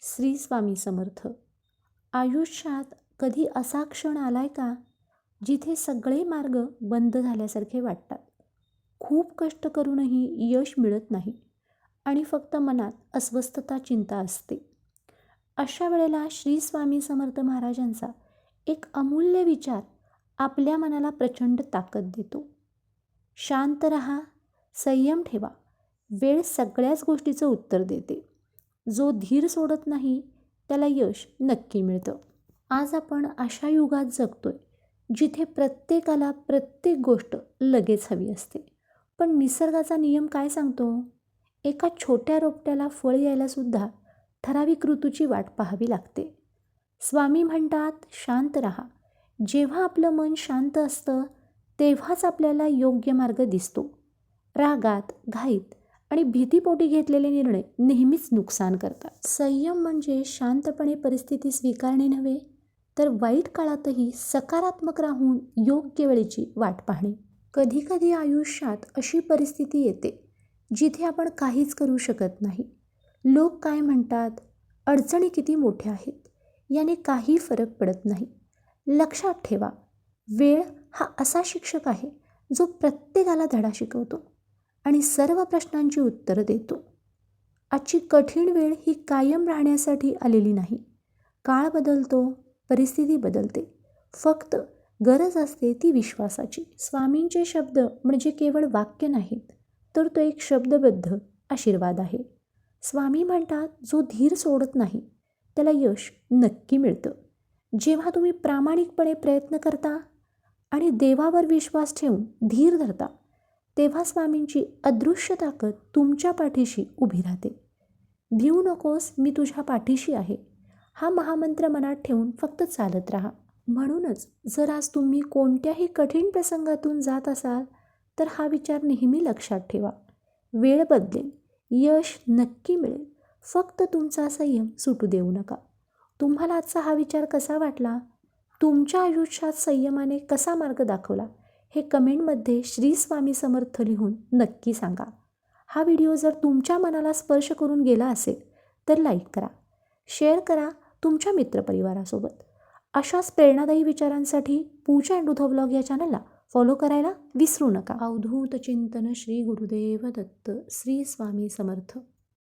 श्री स्वामी समर्थ. आयुष्यात कधी असा क्षण आलाय का जिथे सगळे मार्ग बंद झाल्यासारखे वाटतात? खूप कष्ट करूनही यश मिळत नाही आणि फक्त मनात अस्वस्थता, चिंता असते. अशा वेळेला श्री स्वामी समर्थ महाराजांचा एक अमूल्य विचार आपल्या मनाला प्रचंड ताकद देतो. शांत रहा, संयम ठेवा, वेळ सगळ्याच गोष्टीचं उत्तर देते. जो धीर सोडत नाही त्याला यश नक्की मिळतं. आज आपण अशा युगात जगतोय जिथे प्रत्येकाला प्रत्येक गोष्ट लगेच हवी असते. पण निसर्गाचा नियम काय सांगतो? एका छोट्या रोपट्याला फळ यायला सुद्धा ठराविक ऋतूची वाट पाहावी लागते. स्वामी म्हणतात, शांत रहा. जेव्हा आपलं मन शांत असतं तेव्हाच आपल्याला योग्य मार्ग दिसतो. रागात, घाईत आणि भीतीपोटी घेतलेले निर्णय नेहमीच नुकसान करतात. संयम म्हणजे शांतपणे परिस्थिती स्वीकारणे नव्हे, तर वाईट काळातही सकारात्मक राहून योग्य वेळेची वाट पाहणे. कधीकधी आयुष्यात अशी परिस्थिती येते जिथे आपण काहीच करू शकत नाही. लोक काय म्हणतात, अडचणी किती मोठ्या आहेत, याने काही फरक पडत नाही. लक्षात ठेवा, वेळ हा असा शिक्षक आहे जो प्रत्येकाला धडा शिकवतो आणि सर्व प्रश्नांची उत्तरं देतो. आजची कठीण वेळ ही कायम राहण्यासाठी आलेली नाही. काळ बदलतो, परिस्थिती बदलते. फक्त गरज असते ती विश्वासाची. स्वामींचे शब्द म्हणजे केवळ वाक्य नाहीत, तर तो एक शब्दबद्ध आशीर्वाद आहे. स्वामी म्हणतात, जो धीर सोडत नाही त्याला यश नक्की मिळतं. जेव्हा तुम्ही प्रामाणिकपणे प्रयत्न करता आणि देवावर विश्वास ठेवून धीर धरता, तेव्हा स्वामींची अदृश्य ताकद तुमच्या पाठीशी उभी राहते. भिवू नकोस, मी तुझ्या पाठीशी आहे, हा महामंत्र मनात ठेवून फक्त चालत राहा. म्हणूनच जर आज तुम्ही कोणत्याही कठीण प्रसंगातून जात असाल तर हा विचार नेहमी लक्षात ठेवा. वेळ बदलेल, यश नक्की मिळेल, फक्त तुमचा संयम सुटू देऊ नका. तुम्हाला आजचा हा विचार कसा वाटला? तुमच्या आयुष्यात संयमाने कसा मार्ग दाखवला हे कमेंटमध्ये श्री स्वामी समर्थ लिहून नक्की सांगा. हा व्हिडिओ जर तुमच्या मनाला स्पर्श करून गेला असेल तर लाईक करा, शेअर करा तुमच्या मित्रपरिवारासोबत. अशाच प्रेरणादायी विचारांसाठी पूजा अँड व्लॉग या चॅनलला फॉलो करायला विसरू नका. अवधूत चिंतन श्री गुरुदेव दत्त. श्री स्वामी समर्थ.